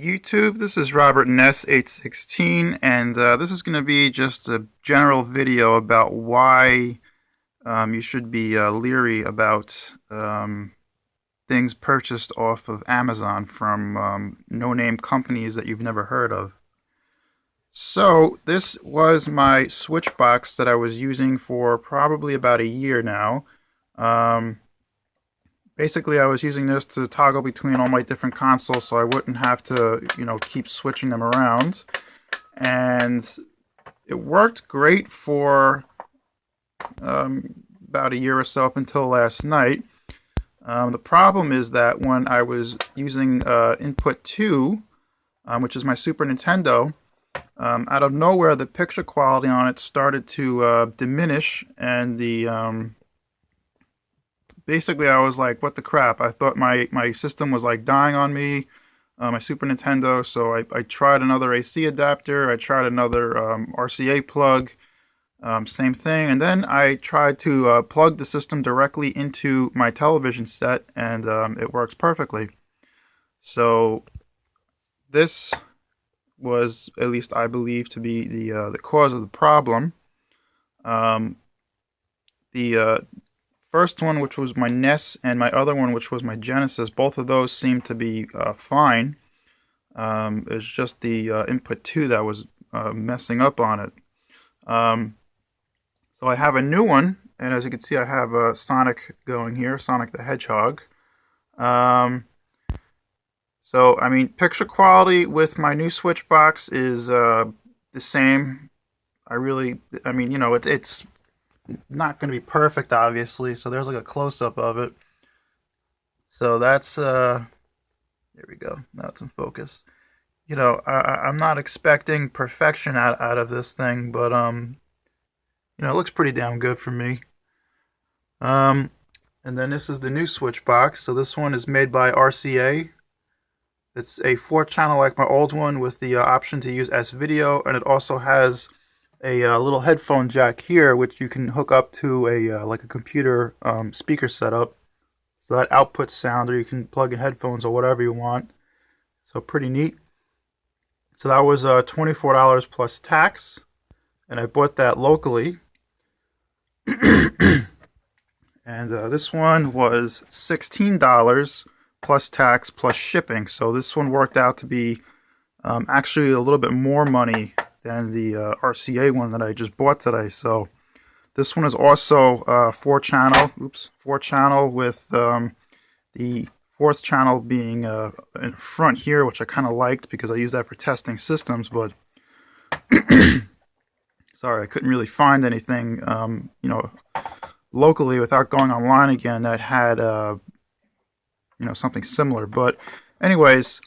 YouTube, this is Robert Ness 816, and this is going to be just a general video about why you should be leery about things purchased off of Amazon from no-name companies that you've never heard of. So this was my Switch Box that I was using for probably about a year now. Basically, I was using this to toggle between all my different consoles so I wouldn't have to, keep switching them around. And it worked great for about a year or so up until last night. The problem is that when I was using input 2, which is my Super Nintendo, out of nowhere the picture quality on it started to diminish, and the basically I was like, what the crap? I thought my system was like dying on me, my Super Nintendo, so I tried another AC adapter, I tried another RCA plug, same thing, and then I tried to plug the system directly into my television set, and it works perfectly. So this was, at least I believe, to be the cause of the problem. The first one, which was my NES, and my other one, which was my Genesis, both of those seemed to be fine. It was just the input 2 that was messing up on it. So I have a new one, and as you can see, I have Sonic going here, Sonic the Hedgehog. So, I mean, picture quality with my new Switch Box is the same. It's not going to be perfect, obviously, so there's like a close-up of it. So that's, there we go, now it's in focus. I'm not expecting perfection out of this thing, but, it looks pretty damn good for me. And then this is the new Switch Box. So this one is made by RCA. It's a 4-channel like my old one with the option to use S-Video, and it also has a little headphone jack here, which you can hook up to a computer speaker setup, so that outputs sound, or you can plug in headphones or whatever you want. So pretty neat. So that was $24 plus tax, and I bought that locally. And this one was $16 plus tax plus shipping. So this one worked out to be actually a little bit more money than the RCA one that I just bought today. So this one is also 4-channel. 4-channel with the 4th channel being in front here, which I kind of liked because I use that for testing systems. But sorry, I couldn't really find anything, locally without going online again that had, something similar. But anyways,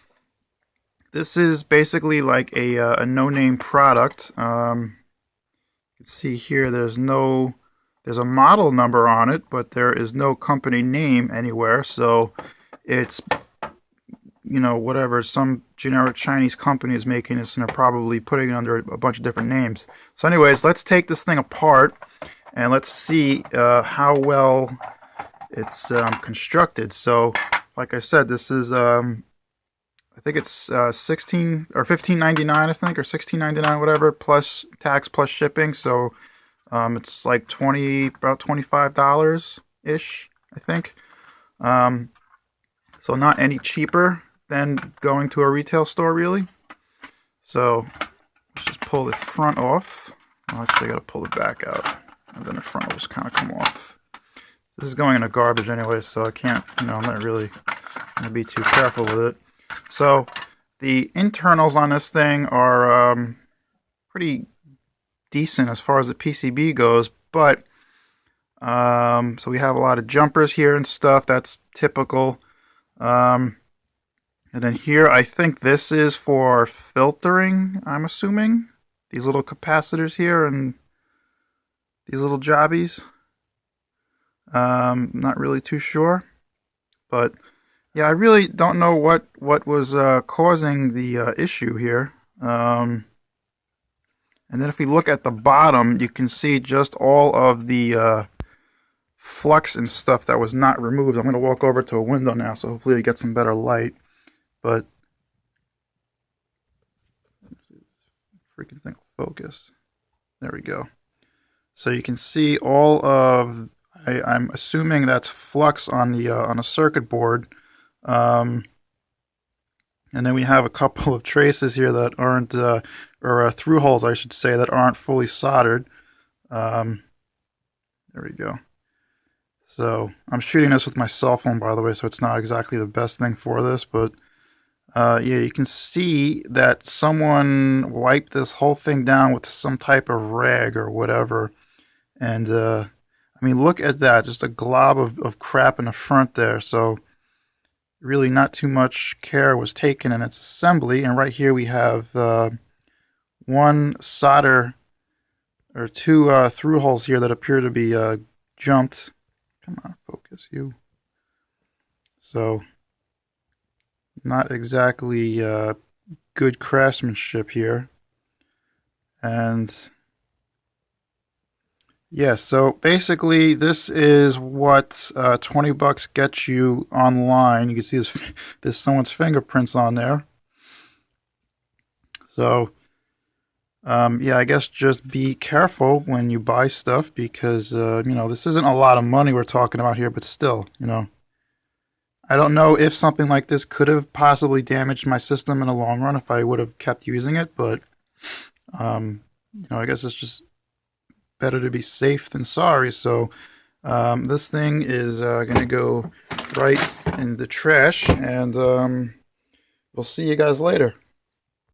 this is basically like a no-name product. You can see here there's a model number on it, but there is no company name anywhere. So it's, whatever, some generic Chinese company is making this, and they're probably putting it under a bunch of different names. So anyways, let's take this thing apart and let's see how well it's constructed. So like I said, this is I think it's $16 or $15.99, I think, or $16.99, whatever, plus tax plus shipping. So it's like about $25 ish, I think. So not any cheaper than going to a retail store, really. So let's just pull the front off. Well, actually, I got to pull the back out, and then the front will just kind of come off. This is going in the garbage anyway, so I can't, I'm not really going to be too careful with it. So the internals on this thing are pretty decent as far as the PCB goes, but so we have a lot of jumpers here and stuff. That's typical. And then here, I think this is for filtering, I'm assuming. These little capacitors here and these little jobbies. Not really too sure, but yeah, I really don't know what was causing the issue here. And then if we look at the bottom, you can see just all of the flux and stuff that was not removed. I'm going to walk over to a window now, so hopefully we get some better light. But freaking thing will focus. There we go. So you can see all of, I'm assuming that's flux on a circuit board. And then we have a couple of traces here that aren't, or through holes, I should say, that aren't fully soldered. There we go. So I'm shooting this with my cell phone, by the way, so it's not exactly the best thing for this, but yeah, you can see that someone wiped this whole thing down with some type of rag or whatever. And I mean, look at that, just a glob of crap in the front there. So really not too much care was taken in its assembly. And right here we have one solder or two through holes here that appear to be jumped. Come on, focus you. So not exactly good craftsmanship here. And yeah, so basically this is what 20 bucks gets you online. You can see there's someone's fingerprints on there. So yeah, I guess just be careful when you buy stuff because, you know, this isn't a lot of money we're talking about here, but still, you know, I don't know if something like this could have possibly damaged my system in the long run if I would have kept using it, but, you know, I guess it's just better to be safe than sorry. So this thing is going to go right in the trash, and we'll see you guys later.